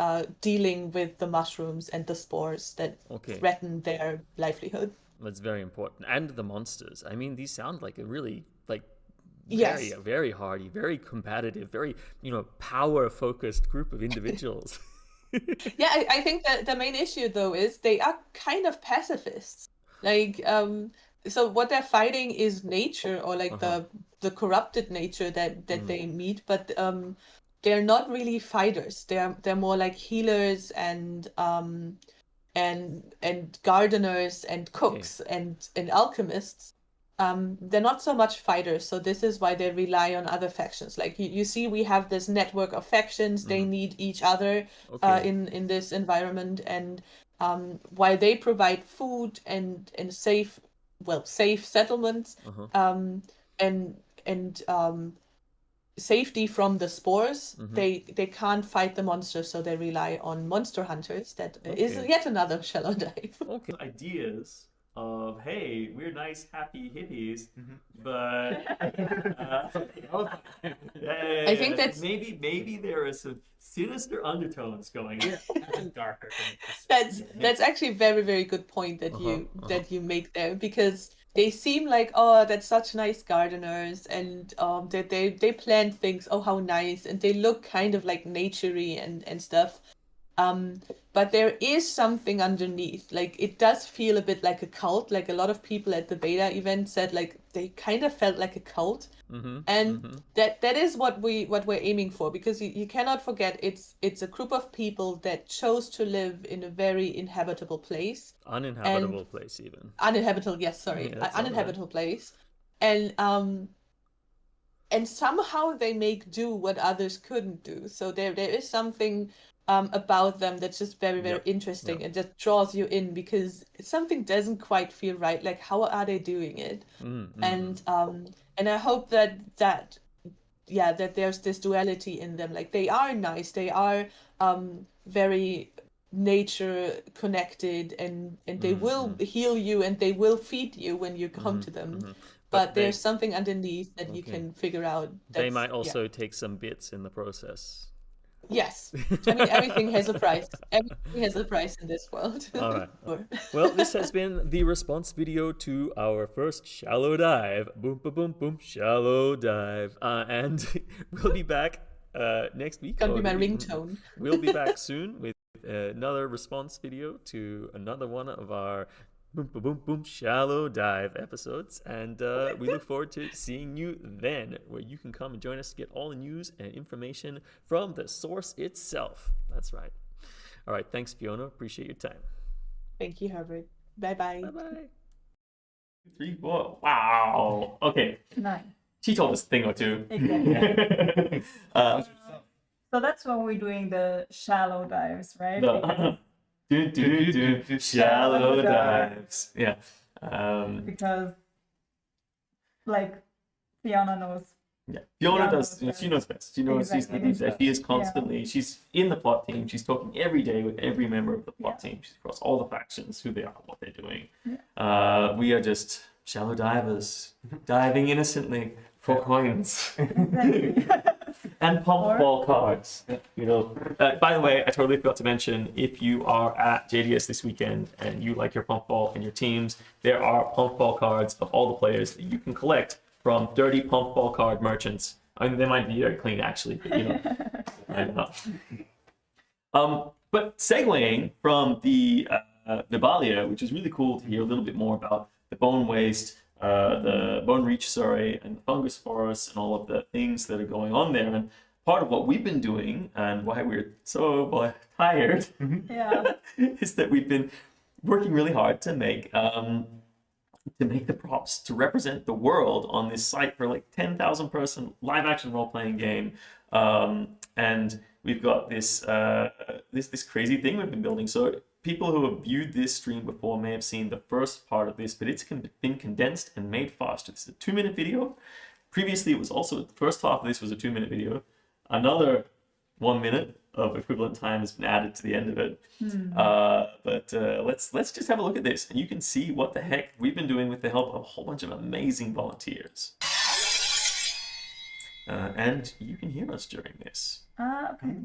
dealing with the mushrooms and the spores that threaten their livelihood. That's very important. And the monsters. I mean, these sound like a really Yes. very hardy, very competitive, very, power-focused group of individuals. Yeah, I think that the main issue though is they are kind of pacifists. Like, so what they're fighting is nature, or like the corrupted nature that they meet, but they're not really fighters. They're more like healers and gardeners and cooks and alchemists. They're not so much fighters, so this is why they rely on other factions. Like you see, we have this network of factions. They need each other in this environment, and while they provide food and safe settlements, and safety from the spores, they can't fight the monsters, so they rely on monster hunters. That is yet another shallow dive. Ideas of, hey, we're nice, happy hippies, but I think that's maybe there are some sinister undertones going on. Darker. that's actually a very, very good point that you make there, because they seem like, oh, that's such nice gardeners, and they plant things, oh how nice, and they look kind of like naturey and stuff. But there is something underneath. Like, it does feel a bit like a cult. Like, a lot of people at the beta event said, like, they kind of felt like a cult. That is what we're aiming for, because you cannot forget it's a group of people that chose to live in a very inhabitable place. Uninhabitable place, even. Uninhabitable, yes, sorry. Yeah, uninhabitable place. And somehow they make do what others couldn't do. So there is something about them that's just very, very interesting, and just draws you in, because something doesn't quite feel right. Like, how are they doing it? And I hope that there's this duality in them. Like, they are nice, they are very nature connected, and they will heal you and they will feed you when you come to them. But there's something underneath that you can figure out. They might also take some bits in the process. Yes, I mean, everything has a price. Everything has a price in this world. All right. Well, this has been the response video to our first shallow dive. Boom, boom, boom, boom, shallow dive. And we'll be back next week. Gonna be my ringtone. We'll be back soon with another response video to another one of our boom, boom, boom, boom, shallow dive episodes, and we look forward to seeing you then, where you can come and join us to get all the news and information from the source itself. That's right. All right, thanks, Fiona. Appreciate your time. Thank you, Herbert. Bye-bye. Bye-bye. 3, 4. Wow. Okay. 9. She told us a thing or two. Exactly. So that's when we're doing the shallow dives, right? Shallow dives. Yeah. Because, like, Fiona knows. Yeah. Fiona does. She knows best. She knows Exactly. she is constantly. She's in the plot team. She's talking every day with every member of the plot team. She's across all the factions, who they are, what they're doing. Yeah. We are just shallow divers, diving innocently for coins. Exactly. And Pompf Ball cards. By the way, I totally forgot to mention, if you are at JDS this weekend and you like your Pompf Ball and your teams, there are Pompf Ball cards of all the players that you can collect from dirty Pompf Ball card merchants. I mean, they might be very clean, actually, but I'm not. But segueing from the Vibalier, which is really cool to hear a little bit more about the bone waste, the bone reach, and the fungus forest, and all of the things that are going on there. And part of what we've been doing, and why we're so tired, is that we've been working really hard to make the props to represent the world on this site for like 10,000 person live action role playing game. And we've got this this crazy thing we've been building. So people who have viewed this stream before may have seen the first part of this, but it's been condensed and made faster. This is a 2-minute video. Previously, it was also, the first half of this was a 2-minute video. Another 1 minute of equivalent time has been added to the end of it. But let's just have a look at this, and you can see what the heck we've been doing with the help of a whole bunch of amazing volunteers. And you can hear us during this. Okay.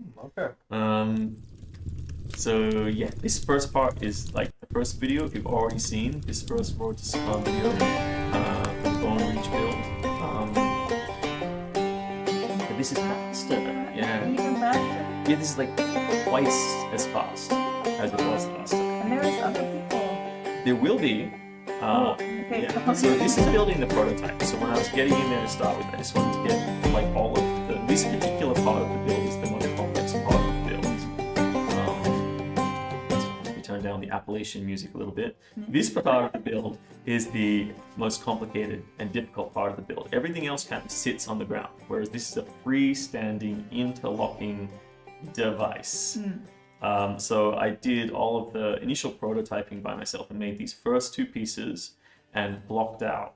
So yeah, this first part is like the first video you've already seen. This first Road to Sarkan video for the Bone Reach build. this is faster. Yeah. Even faster. Yeah, this is like twice as fast as it was last time. And there is other people. There will be. Okay. Yeah. So this is building the prototype. So when I was getting in there to start with, I just wanted to get like all of this particular part of the build is the most complex part of the build. Let me turn down the Appalachian music a little bit. This part of the build is the most complicated and difficult part of the build. Everything else kind of sits on the ground, whereas this is a freestanding interlocking device. So I did all of the initial prototyping by myself and made these first two pieces and blocked out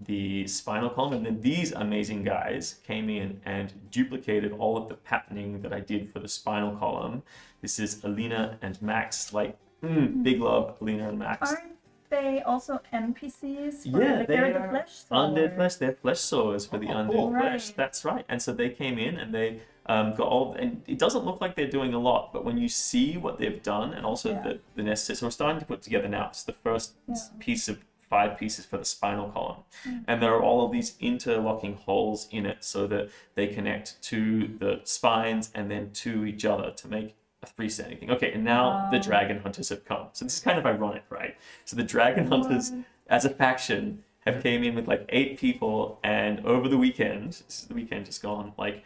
the spinal column. And then these amazing guys came in and duplicated all of the patterning that I did for the spinal column. This is Alina and Max, big love, Alina and Max. Aren't they also NPCs? Yeah, they're they the are flesh undead flesh. They're flesh sewers for the undead cool. flesh. Right. That's right. And so they came in and they got all, and it doesn't look like they're doing a lot, but when you see what they've done and also the necessary, so we're starting to put together now. It's the first piece of 5 pieces for the spinal column, and there are all of these interlocking holes in it so that they connect to the spines and then to each other to make a freestanding thing. Okay, and now the dragon hunters have come. So this is kind of ironic, right? So the dragon hunters as a faction have came in with like 8 people, and over the weekend, this is the weekend just gone, like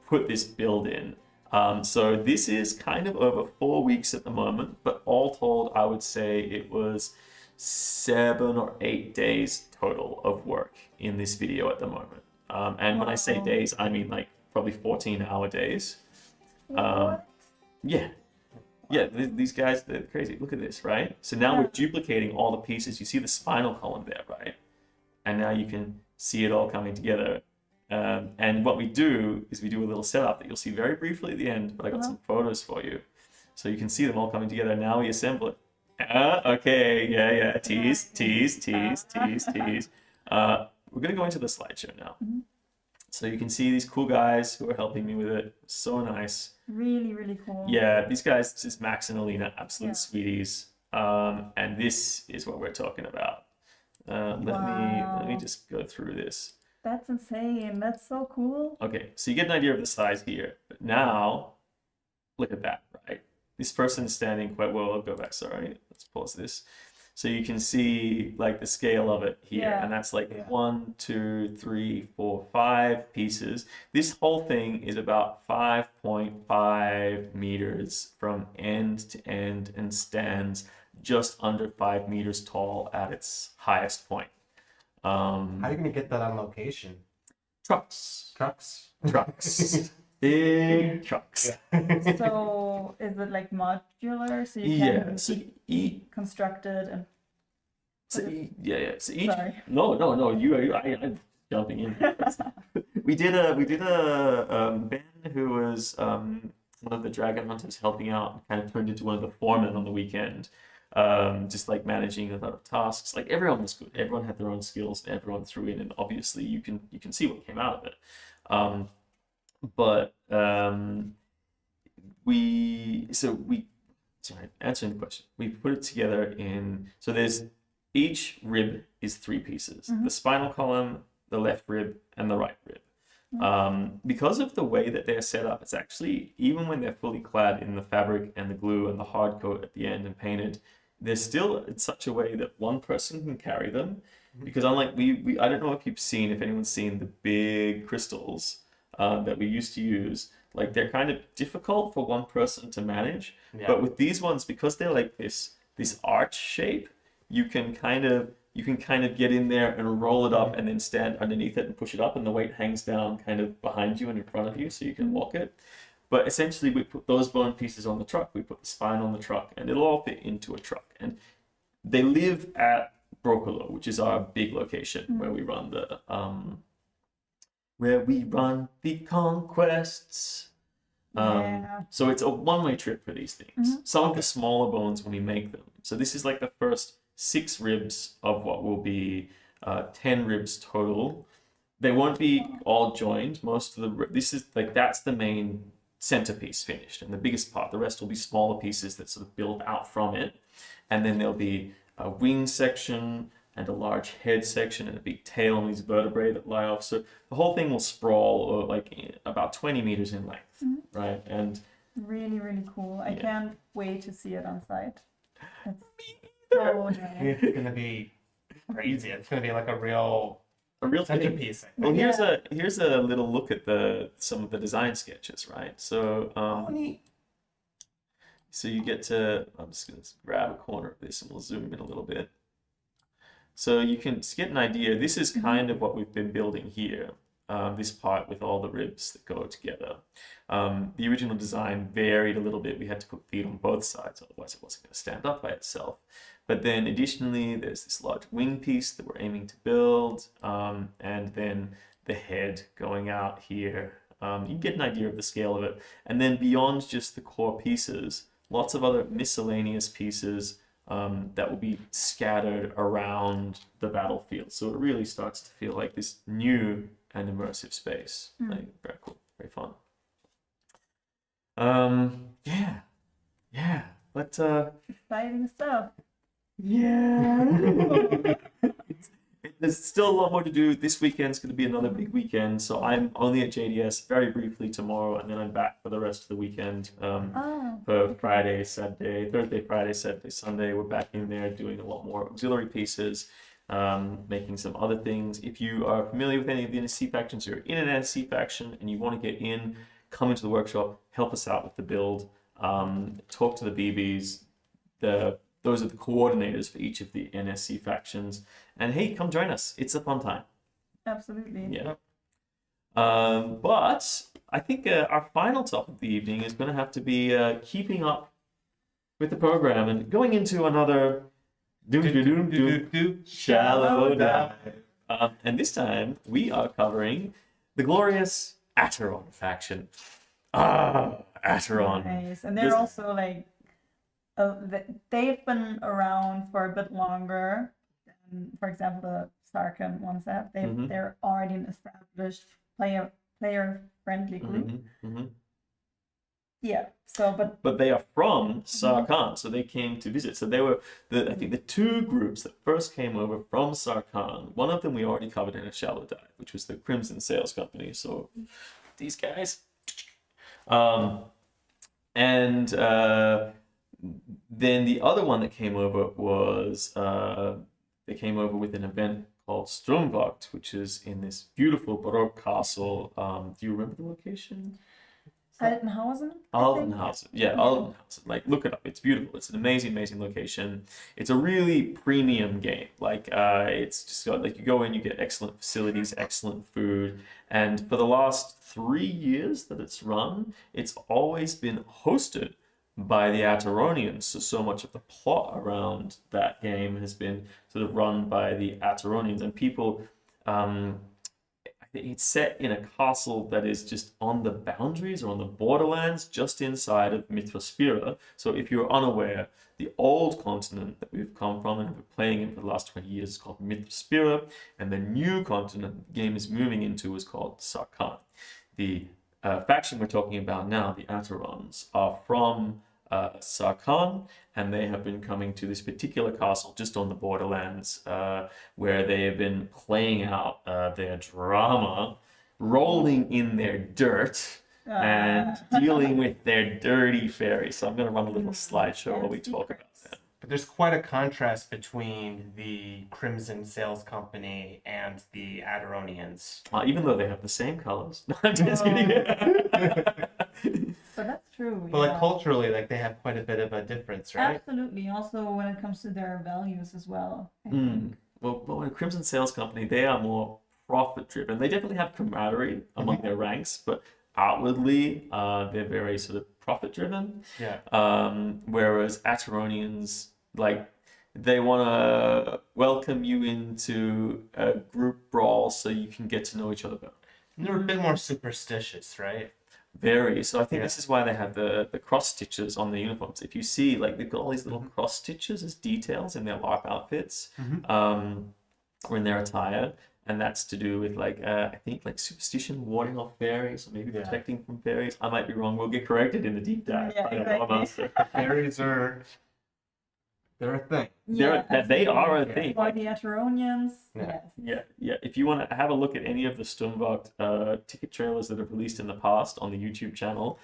put this build in. So this is kind of over 4 weeks at the moment, but all told, I would say it was 7 or 8 days total of work in this video at the moment. And when I say days, I mean like probably 14-hour days. Yeah, these guys, they're crazy. Look at this, right? So now we're duplicating all the pieces. You see the spinal column there, right? And now you can see it all coming together. And what we do is we do a little setup that you'll see very briefly at the end, but I got some photos for you. So you can see them all coming together. Now we assemble it. Okay, yeah. Tease. We're going to go into the slideshow now. So you can see these cool guys who are helping me with it. So nice. Really, really cool. Yeah, these guys, this is Max and Alina, absolute sweeties. And this is what we're talking about. Let me just go through this. That's insane. That's so cool. Okay, so you get an idea of the size here. But now, look at that, right? This person is standing quite well. I'll go back, sorry. Let's pause this. So you can see like the scale of it here. And that's like 1, 2, 3, 4, 5 pieces. This whole thing is about 5.5 meters from end to end and stands just under 5 meters tall at its highest point. How are you going to get that on location? Trucks. Trucks. Big trucks. So is it like modular? So you can so construct it and so each Sorry. no I'm jumping in. we did a Ben who was one of the dragon hunters helping out and kind of turned into one of the foremen on the weekend. Just like managing a lot of tasks. Like everyone was good. Everyone had their own skills. And everyone threw in, and obviously you can see what came out of it. Answering the question, we put it together in, so there's, each rib is 3 pieces. The spinal column, the left rib, and the right rib. Because of the way that they're set up, it's actually, even when they're fully clad in the fabric and the glue and the hard coat at the end and painted, they're still in such a way that one person can carry them. Because unlike I don't know if anyone's seen the big crystals that we used to use, like they're kind of difficult for one person to manage. But with these ones, because they're like this arch shape, you can kind of get in there and roll it up and then stand underneath it and push it up, and the weight hangs down kind of behind you and in front of you so you can walk it. But essentially we put those bone pieces on the truck, we put the spine on the truck, and it'll all fit into a truck. And they live at Broccolo, which is our big location where we run the conquests. So it's a one-way trip for these things. Some of the smaller bones when we make them. So this is like the first 6 ribs of what will be 10 ribs total. They won't be all joined. Most of that's the main centerpiece finished and the biggest part. The rest will be smaller pieces that sort of build out from it. And then there'll be a wing section, and a large head section and a big tail on these vertebrae that lie off. So the whole thing will sprawl like about 20 meters in length, right? And really, really cool. I Yeah. can't wait to see it on site. It's so nice. It's gonna be crazy. It's gonna be like a real centerpiece. centerpiece. Well, here's a little look at some of the design sketches, right? So so you get to, I'm just gonna grab a corner of this and we'll zoom in a little bit. So you can get an idea. This is kind of what we've been building here. This part with all the ribs that go together. The original design varied a little bit. We had to put feet on both sides, otherwise it wasn't going to stand up by itself. But then additionally, there's this large wing piece that we're aiming to build, and then the head going out here. You can get an idea of the scale of it. And then beyond just the core pieces, lots of other miscellaneous pieces that will be scattered around the battlefield. So it really starts to feel like this new and immersive space. Like, very cool, very fun. Yeah, but Exciting stuff. yeah. There's still a lot more to do. This weekend's going to be another big weekend, so I'm only at JDS very briefly tomorrow, and then I'm back for the rest of the weekend. For Friday, Saturday, Thursday, Friday, Saturday, Sunday, we're back in there doing a lot more auxiliary pieces, making some other things. If you are familiar with any of the NSC factions, or you're in an NSC faction and you want to get in, come into the workshop, help us out with the build, talk to the BBs. Those are the coordinators for each of the NSC factions. And hey, come join us. It's a fun time. Absolutely. Yeah. But I think our final topic of the evening is going to have to be keeping up with the program and going into another shallow dive. And this time we are covering the glorious Atteron faction. Atteron. Nice. And they're also like, they've been around for a bit longer than, for example, the Sarkan ones have. They're already an established player-friendly group. Yeah. So, but they are from Sarkan, so they came to visit. So they were I think the two groups that first came over from Sarkan. One of them we already covered in a shallow dive, which was the Crimson Sales Company. So these guys. Then the other one that came over was they came over with an event called Stromvagt, which is in this beautiful Baroque castle. Do you remember the location? Altenhausen? Altenhausen. Yeah, Altenhausen. Like, look it up. It's beautiful. It's an amazing, amazing location. It's a really premium game. Like, it's just got, like, you go in, you get excellent facilities, excellent food. And for the last 3 years that it's run, it's always been hosted by the Atteronians. So much of the plot around that game has been sort of run by the Atteronians. And people, it's set in a castle that is just on the boundaries or on the borderlands, just inside of Mythospira. So if you're unaware, the old continent that we've come from and have been playing in for the last 20 years is called Mythospira, and the new continent the game is moving into is called Sarkan. The faction we're talking about now, the Atterons, are from Sarkan, and they have been coming to this particular castle just on the borderlands, where they have been playing out their drama, rolling in their dirt, and dealing with their dirty fairies. So I'm going to run a little slideshow while we talk about that. But there's quite a contrast between the Crimson Sales Company and the Atteronians. Even though they have the same colors. No, I'm just kidding. But that's true. But like culturally, like they have quite a bit of a difference, right? Absolutely. Also, when it comes to their values as well. Well, in Crimson Sales Company, they are more profit-driven. They definitely have camaraderie among their ranks, but outwardly, they're very sort of profit-driven. Yeah. Whereas Atteronians, like, they want to welcome you into a group brawl so you can get to know each other better. And they're a bit more superstitious, right? Very. So I think this is why they have the cross stitches on the uniforms. If you see, like, they've got all these little cross stitches as details in their LARP outfits, or in their attire, and that's to do with, like, I think, like, superstition, warding off fairies, or maybe protecting from fairies. I might be wrong. We'll get corrected in the deep dive. Yeah, exactly. Fairies are They're a thing. They are a absolutely. thing. For the Atteronians, Yeah. yes. Yeah. If you want to have a look at any of the Sturmwacht ticket trailers that have released in the past on the YouTube channel,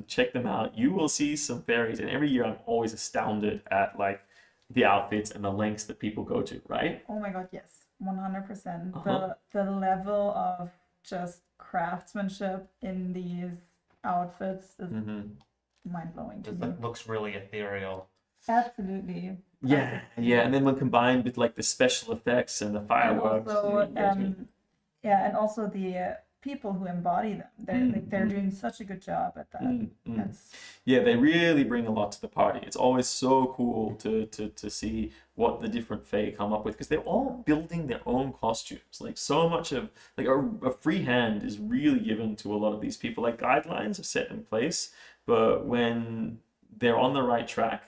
check them out. You will see some fairies, and every year I'm always astounded at like the outfits and the lengths that people go to, right? Oh my god, yes, 100%. Uh-huh. The level of just craftsmanship in these outfits is mind blowing to It me. looks really ethereal. Absolutely. Yeah, and then when combined with like the special effects and the And fireworks, also, you guys mean- and also the people who embody them. They're doing such a good job at that. That's yeah, they really bring a lot to the party. It's always so cool to see what the different Fae come up with because they're all building their own costumes. Like so much of like a free hand is really given to a lot of these people. Like guidelines are set in place, but when they're on the right track,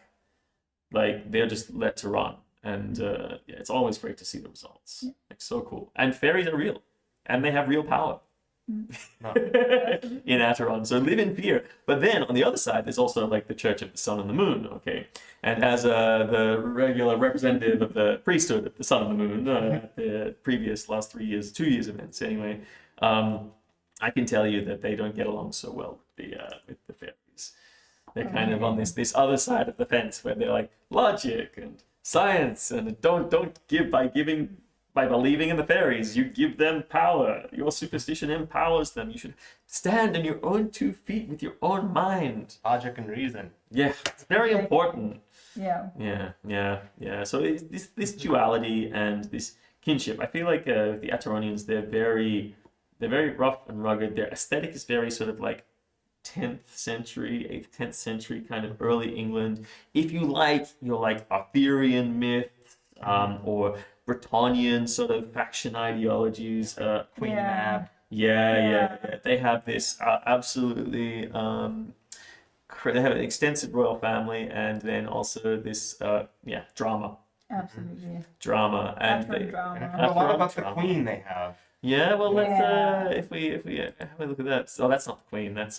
like they're just let to run. And yeah, it's always great to see the results. Like so cool. And fairies are real, and they have real power. In Atteron, so live in fear. But then on the other side, there's also like the Church of the Sun and the Moon. Okay, and as the regular representative of the priesthood of the Sun and the Moon, at the previous last 2 years events anyway, I can tell you that they don't get along so well with the fairies. They're kind of on this other side of the fence where they're like logic and science and don't give by believing in the fairies, you give them power. Your superstition empowers them. You should stand on your own 2 feet with your own mind. Logic and reason. Yeah, it's very important. yeah. Yeah. So this duality and this kinship, I feel like the Atteronians, they're very rough and rugged. Their aesthetic is very sort of like 10th century, 8th, 10th century kind of early England. If you like your like Arthurian myth or Bretonnian sort of faction ideologies, Queen Yeah. Mab. yeah. They have this absolutely. They have an extensive royal family, and then also this drama, Absolutely. and Atteron And I forgot drama. about the Drama. queen they have. Yeah, well, let's Yeah. if we have a look at that. Oh, that's not the queen. That's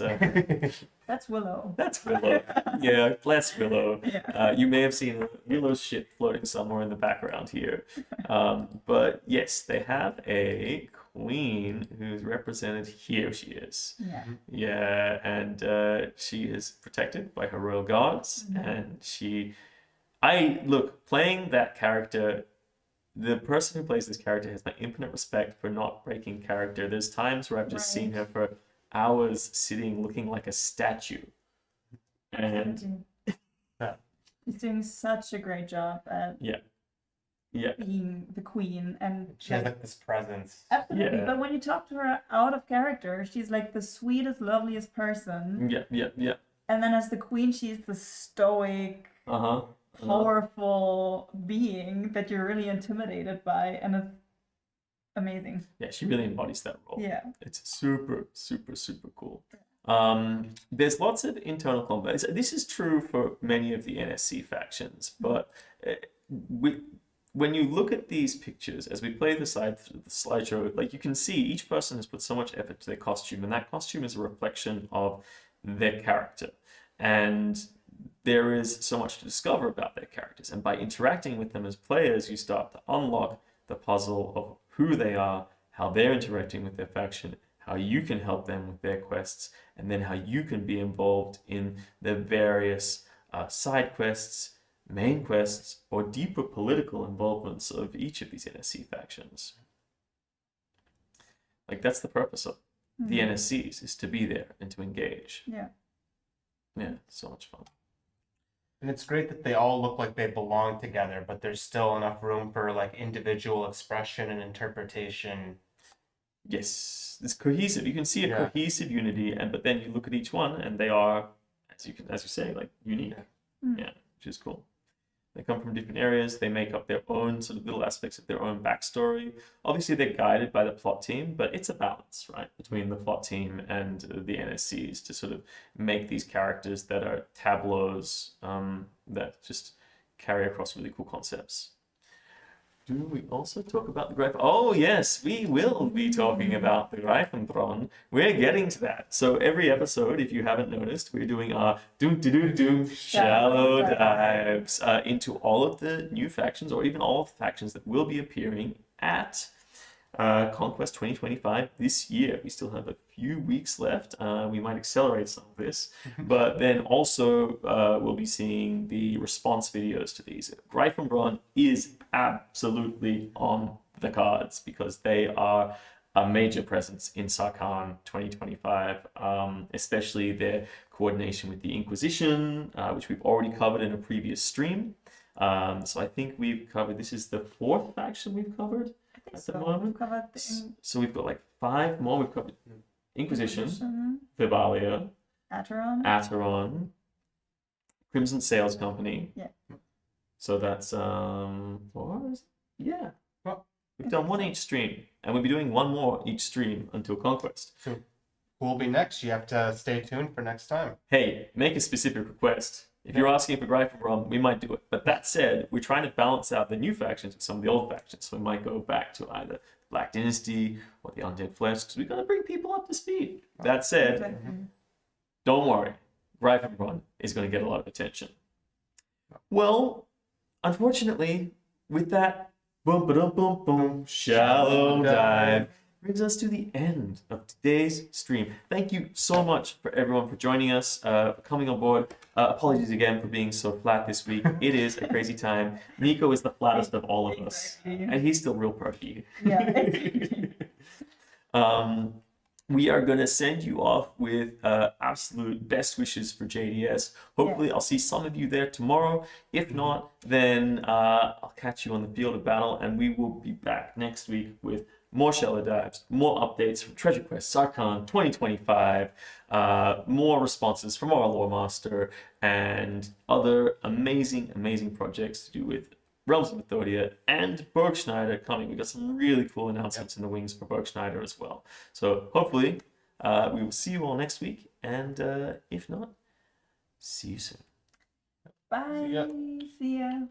That's Willow. that's Willow. Yeah, bless Willow. Yeah. You may have seen Willow's shit floating somewhere in the background here. But yes, they have a queen who's represented here. She is. Yeah. Yeah, and she is protected by her royal guards, and playing that character. The person who plays this character has my infinite respect for not breaking character. There's times where I've just seen her for hours sitting looking like a statue. And She's doing such a great job at yeah. being the queen, and She has like this presence. absolutely. Yeah. But when you talk to her out of character, she's like the sweetest, loveliest person. Yeah. And then as the queen, she's the stoic, Uh-huh. powerful being that you're really intimidated by, and it's amazing. Yeah, she really embodies that role. Yeah. It's super, super, super cool. There's lots of internal combat. This is true for many of the NSC factions, but when you look at these pictures, as we play the slideshow, like you can see each person has put so much effort to their costume, and that costume is a reflection of their character. And there is so much to discover about their characters. And by interacting with them as players, you start to unlock the puzzle of who they are, how they're interacting with their faction, how you can help them with their quests, and then how you can be involved in the various side quests, main quests, or deeper political involvements of each of these NSC factions. Like, that's the purpose of the NSCs, is to be there and to engage. Yeah. Yeah, so much fun. And it's great that they all look like they belong together, but there's still enough room for like individual expression and interpretation. Yes, it's cohesive. You can see a Yeah. cohesive unity, but then you look at each one, and they are, as you say, like unique. Yeah, which is cool. They come from different areas. They make up their own sort of little aspects of their own backstory. Obviously, they're guided by the plot team, but it's a balance, right, between the plot team and the NSCs to sort of make these characters that are tableaus that just carry across really cool concepts. Do we also talk about the Greif? Oh, yes, we will be talking about the Greifenbronn. We're getting to that. So every episode, if you haven't noticed, we're doing our shallow dives into all of the new factions, or even all of the factions that will be appearing at Conquest 2025 this year. We still have a few weeks left. We might accelerate some of this, but then also we'll be seeing the response videos to these. Greifenbronn is absolutely on the cards because they are a major presence in Sarkan 2025, especially their coordination with the Inquisition, which we've already covered in a previous stream. So I think we've covered, this is the 4th faction we've covered at the moment. So we've got like 5 more. We've covered Inquisition, Vibalier, Atteron, Crimson Sales Company. Yeah. So that's 4. Yeah. Well, we've done one each stream, and we'll be doing one more each stream until Conquest. So who will be next? You have to stay tuned for next time. Hey, make a specific request. If you're asking for Greifenbronn, we might do it. But that said, we're trying to balance out the new factions with some of the old factions. So we might go back to either Black Dynasty or the Undead Flesh, because we've got to bring people up to speed. That said, don't worry. Greifenbronn is going to get a lot of attention. Well, unfortunately, with that shallow dive, brings us to the end of today's stream. Thank you so much for everyone for joining us, for coming on board. Apologies again for being so flat this week. It is a crazy time. Nico is the flattest of all of us, and he's still real perky. Yeah. We are going to send you off with absolute best wishes for JDS. Hopefully, I'll see some of you there tomorrow. If not, then I'll catch you on the field of battle, and we will be back next week with more shallow dives, more updates from Treasure Quest Sarkan 2025, more responses from our Lore Master, and other amazing, amazing projects to do with Realms of Mythodea and Burgschneider coming. We've got some really cool announcements in the wings for Burgschneider as well. So hopefully we will see you all next week, and if not, see you soon. Bye. See ya. See ya.